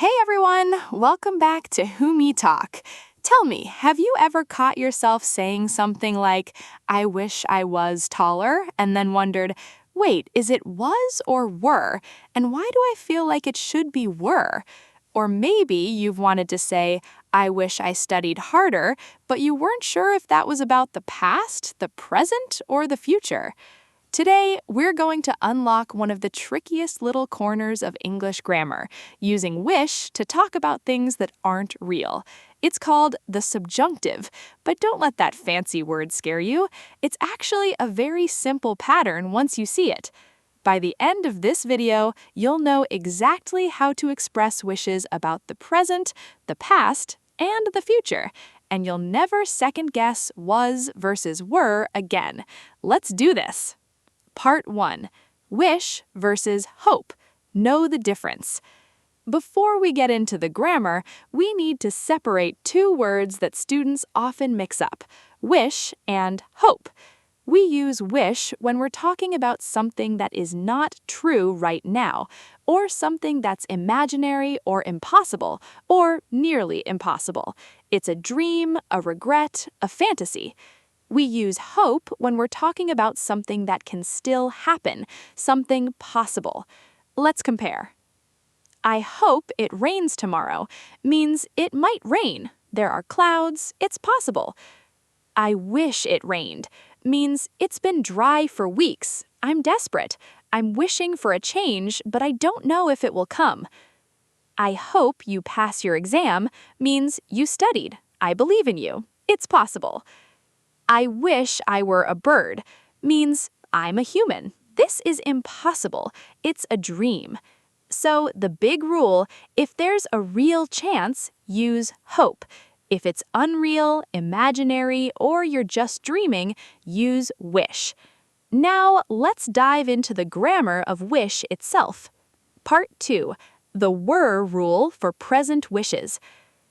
Hey everyone, welcome back to WhoMeTalk. Tell me, have you ever caught yourself saying something like, I wish I was taller, and then wondered, wait, is it was or were? And why do I feel like it should be were? Or maybe you've wanted to say, I wish I studied harder, but you weren't sure if that was about the past, the present, or the future. Today, we're going to unlock one of the trickiest little corners of English grammar, using wish to talk about things that aren't real. It's called the subjunctive, but don't let that fancy word scare you. It's actually a very simple pattern once you see it. By the end of this video, you'll know exactly how to express wishes about the present, the past, and the future. And you'll never second-guess was versus were again. Let's do this! Part 1. Wish versus hope. Know the difference. Before we get into the grammar, we need to separate two words that students often mix up, wish and hope. We use wish when we're talking about something that is not true right now, or something that's imaginary or impossible, or nearly impossible. It's a dream, a regret, a fantasy. We use hope when we're talking about something that can still happen, something possible. Let's compare. I hope it rains tomorrow means it might rain. There are clouds, it's possible. I wish it rained means it's been dry for weeks. I'm desperate. I'm wishing for a change, but I don't know if it will come. I hope you pass your exam means you studied. I believe in you. It's possible. I wish I were a bird means I'm a human. This is impossible. It's a dream. So the big rule, if there's a real chance, use hope. If it's unreal, imaginary, or you're just dreaming, use wish. Now let's dive into the grammar of wish itself. Part 2. The were rule for present wishes.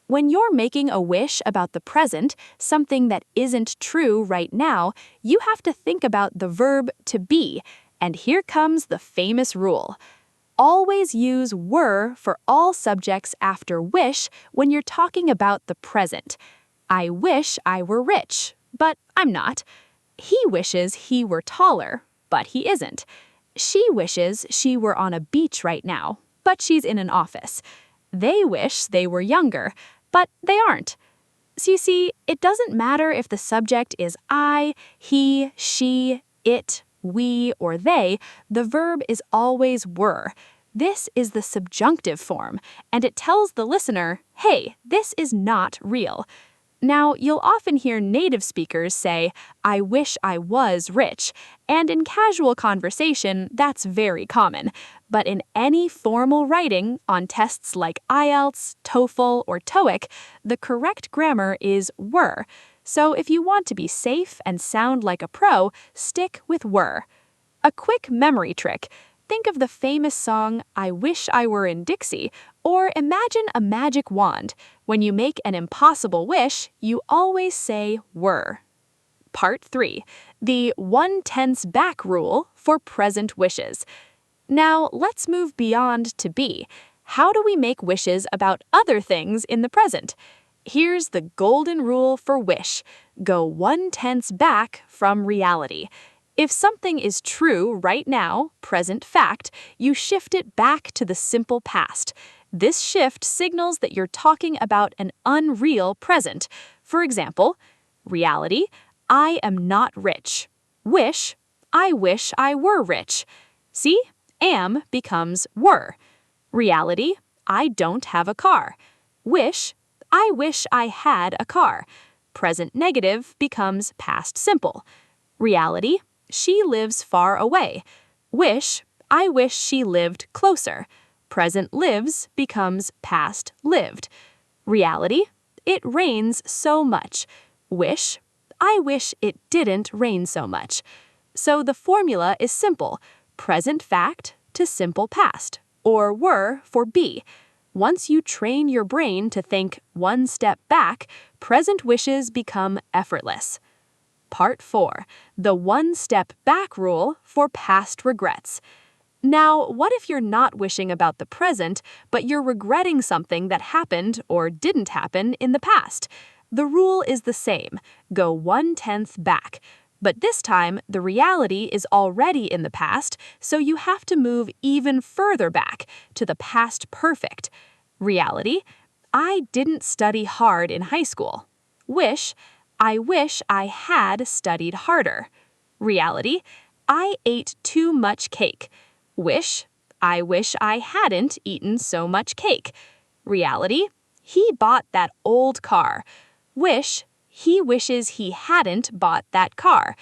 When you're making a wish about the present, something that isn't true right now, you have to think about the verb to be, and here comes the famous rule. Always use were for all subjects after wish when you're talking about the present. I wish I were rich, but I'm not. He wishes he were taller, but he isn't. She wishes she were on a beach right now, but she's in an office. They wish they were younger, but they aren't. So you see, it doesn't matter if the subject is I, he, she, it, we, or they, the verb is always were. This is the subjunctive form, and it tells the listener, hey, this is not real. Now, you'll often hear native speakers say, I wish I was rich, and in casual conversation, that's very common. But in any formal writing, on tests like IELTS, TOEFL, or TOEIC, the correct grammar is were. So if you want to be safe and sound like a pro, stick with were. A quick memory trick. Think of the famous song, I Wish I Were in Dixie, or imagine a magic wand. When you make an impossible wish, you always say were. Part 3. The 1/10 back rule for present wishes. Now, let's move beyond to be. How do we make wishes about other things in the present? Here's the golden rule for wish. Go 1/10 back from reality. If something is true right now, present fact, you shift it back to the simple past. This shift signals that you're talking about an unreal present. For example, reality, I am not rich. Wish, I wish I were rich. See? Am becomes were. Reality, I don't have a car. Wish, I wish I had a car. Present negative becomes past simple. Reality, she lives far away. Wish, I wish she lived closer. Present lives becomes past lived. Reality, it rains so much. Wish, I wish it didn't rain so much. So the formula is simple. Present fact to simple past, or were for be. Once you train your brain to think one step back, present wishes become effortless. Part 4. The 1 step back rule for past regrets. Now, what if you're not wishing about the present, but you're regretting something that happened or didn't happen in the past? The rule is the same. Go 1/10 back. But this time, the reality is already in the past, so you have to move even further back to the past perfect. Reality: I didn't study hard in high school. Wish: I wish I had studied harder. Reality: I ate too much cake. Wish: I wish I hadn't eaten so much cake. Reality: he bought that old car. Wish: he wishes he hadn't bought that car.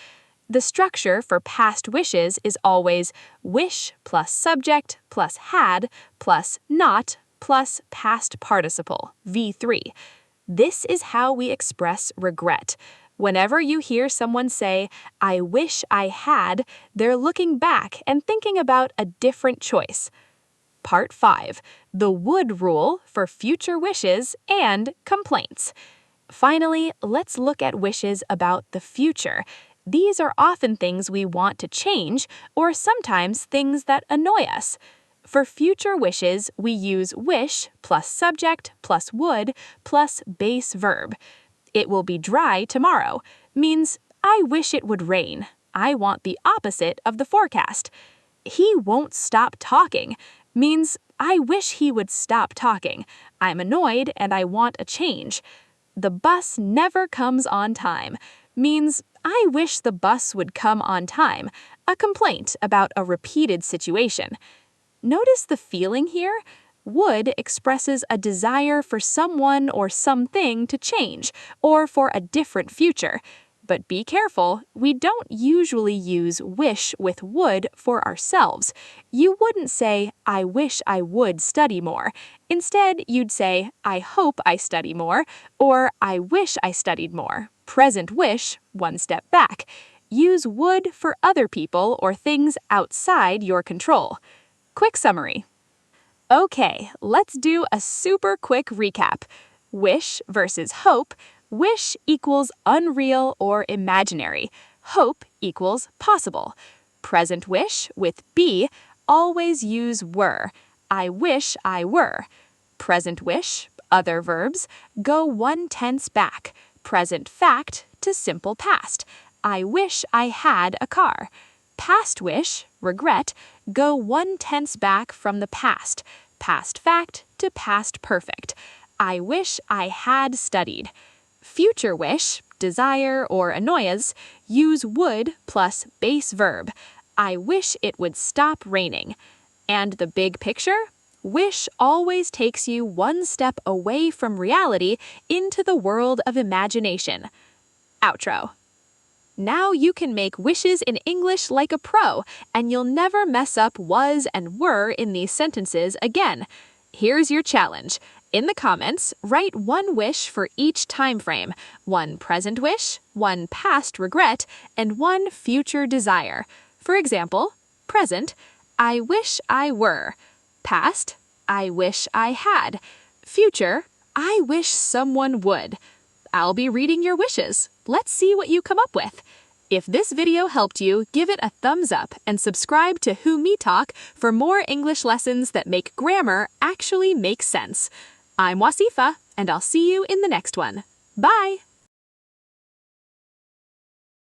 The structure for past wishes is always wish plus subject plus had plus not plus past participle, V3. This is how we express regret. Whenever you hear someone say, I wish I had, they're looking back and thinking about a different choice. Part 5. The would rule for future wishes and complaints. Finally, let's look at wishes about the future. These are often things we want to change, or sometimes things that annoy us. For future wishes, we use wish plus subject plus would plus base verb. It will be dry tomorrow means I wish it would rain. I want the opposite of the forecast. He won't stop talking means I wish he would stop talking. I'm annoyed and I want a change. The bus never comes on time means I wish the bus would come on time, a complaint about a repeated situation. Notice the feeling here? Would expresses a desire for someone or something to change, or for a different future. But be careful, we don't usually use wish with would for ourselves. You wouldn't say, I wish I would study more. Instead, you'd say, I hope I study more, or I wish I studied more. Present wish, one step back. Use would for other people or things outside your control. Quick summary. Okay, let's do a super quick recap. Wish versus hope. Wish equals unreal or imaginary. Hope equals possible. Present wish with be, always use were. I wish I were. Present wish, other verbs, go 1/10 back. Present fact to simple past. I wish I had a car. Past wish, regret, go 1/10 back from the past. Past fact to past perfect. I wish I had studied. Future wish, desire or annoyance, use would plus base verb. I wish it would stop raining. And the big picture? Wish always takes you one step away from reality into the world of imagination. Outro. Now you can make wishes in English like a pro, and you'll never mess up was and were in these sentences again. Here's your challenge. In the comments, write one wish for each time frame, one present wish, one past regret, and one future desire. For example, present, I wish I were. Past, I wish I had. Future, I wish someone would. I'll be reading your wishes. Let's see what you come up with. If this video helped you, give it a thumbs up and subscribe to WhoMeTalk for more English lessons that make grammar actually make sense. I'm Wasifa, and I'll see you in the next one. Bye!